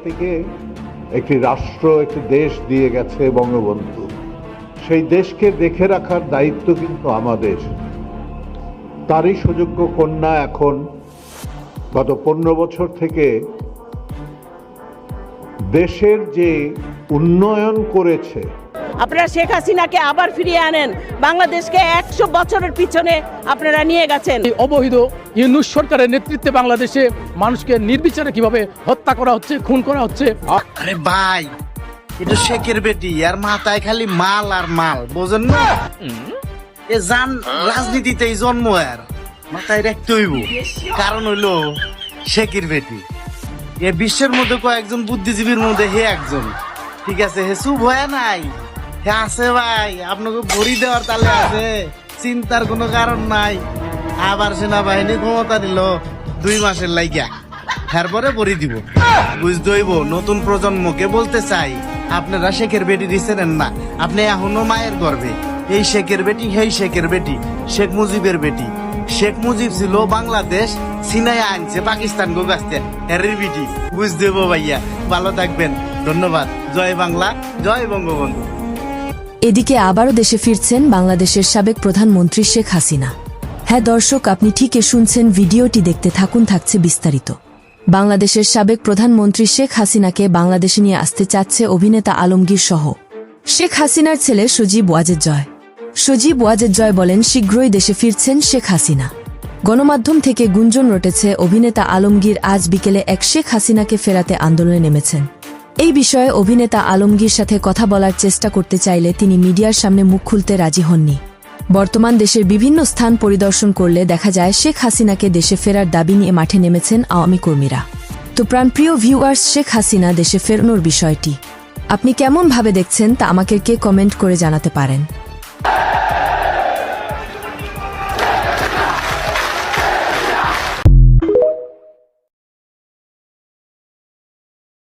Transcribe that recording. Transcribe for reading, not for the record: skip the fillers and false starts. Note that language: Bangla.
জাতিকে একটি রাষ্ট্র, একটি দেশ দিয়ে গেছে বঙ্গবন্ধু। সেই দেশকে দেখে রাখার দায়িত্ব কিন্তু আমাদের। তারই সুযোগ্য কন্যা এখন গত 15 বছর থেকে দেশের যে উন্নয়ন করেছে। আপনারা শেখ হাসিনাকে আবার ফিরিয়ে আনেন, বাংলাদেশকে 100 বছরের পিছনে আপনারা নিয়ে গেছেন। অবৈধ ইউনূস সরকারের নেতৃত্বে বাংলাদেশে মানুষকে নির্বিচারে কিভাবে হত্যা করা হচ্ছে, খুন করা হচ্ছে। আরে ভাই, এটা শেখের বেটি, আর মাথায় খালি মাল আর মাল, বোঝেন না? এ জান রাজনীতিতেই জন্ম, আর মাথায় রাখতে হইব। কারণ হইলো শেখের বেটি। এ বিশ্বের মধ্যে কয়েকজন বুদ্ধিজীবীর মধ্যে হে একজন। ঠিক আছে, হে চুপ হয়ে নাই, হে আছে ভাই, আপনাকে ভরি দেওয়ার তালে আছে, চিন্তার কোনো কারণ নাই। আবার সেনাবাহিনী ক্ষমতা নিল 2 মাসের লাইগা, এরপরে ভরি দিব। বুঝতে হইব নতুন প্রজন্মকে বলতে চাই, আপনারা শেখের বেটি দিচ্ছেন না, আপনি এখনো মায়ের গর্বে। এই শেখের বেটি, হেই শেখের বেটি, শেখ মুজিবের বেটি। শেখ মুজিব ছিল বাংলাদেশ সিনাই আনছে পাকিস্তান গো গাছতে, হেরির বিটি। বুঝতে হইব ভাইয়া, ভালো থাকবেন, ধন্যবাদ। জয় বাংলা, জয় বঙ্গবন্ধু। এদিকে আবারও দেশে ফিরছেন বাংলাদেশের সাবেক প্রধানমন্ত্রী শেখ হাসিনা। হ্যাঁ দর্শক, আপনি ঠিকই শুনছেন, ভিডিওটি দেখতে থাকুন, থাকছে বিস্তারিত। বাংলাদেশের সাবেক প্রধানমন্ত্রী শেখ হাসিনাকে বাংলাদেশে নিয়ে আসতে চাচ্ছে অভিনেতা আলমগীর সহ। শেখ হাসিনার ছেলে সজীব ওয়াজেদ জয়। সজীব ওয়াজেদ জয় বলেন, শীঘ্রই দেশে ফিরছেন শেখ হাসিনা। গণমাধ্যম থেকে গুঞ্জন রটেছে অভিনেতা আলমগীর আজ বিকেলে এক শেখ হাসিনাকে ফেরাতে আন্দোলনে নেমেছেন। এই বিষয়ে অভিনেতা আলমগীর সাথে কথা বলার চেষ্টা করতে চাইলে তিনি মিডিয়ার সামনে মুখ খুলতে রাজি হননি। বর্তমান দেশের বিভিন্ন স্থান পরিদর্শন করলে দেখা যায় শেখ হাসিনাকে দেশে ফেরার দাবি নিয়ে মাঠে নেমেছেন আওয়ামী কর্মীরা। তো প্রাণপ্রিয় ভিউয়ার্স, শেখ হাসিনা দেশে ফেরানোর বিষয়টি আপনি কেমন ভাবে দেখছেন তা আমাকে কমেন্ট করে জানাতে পারেন।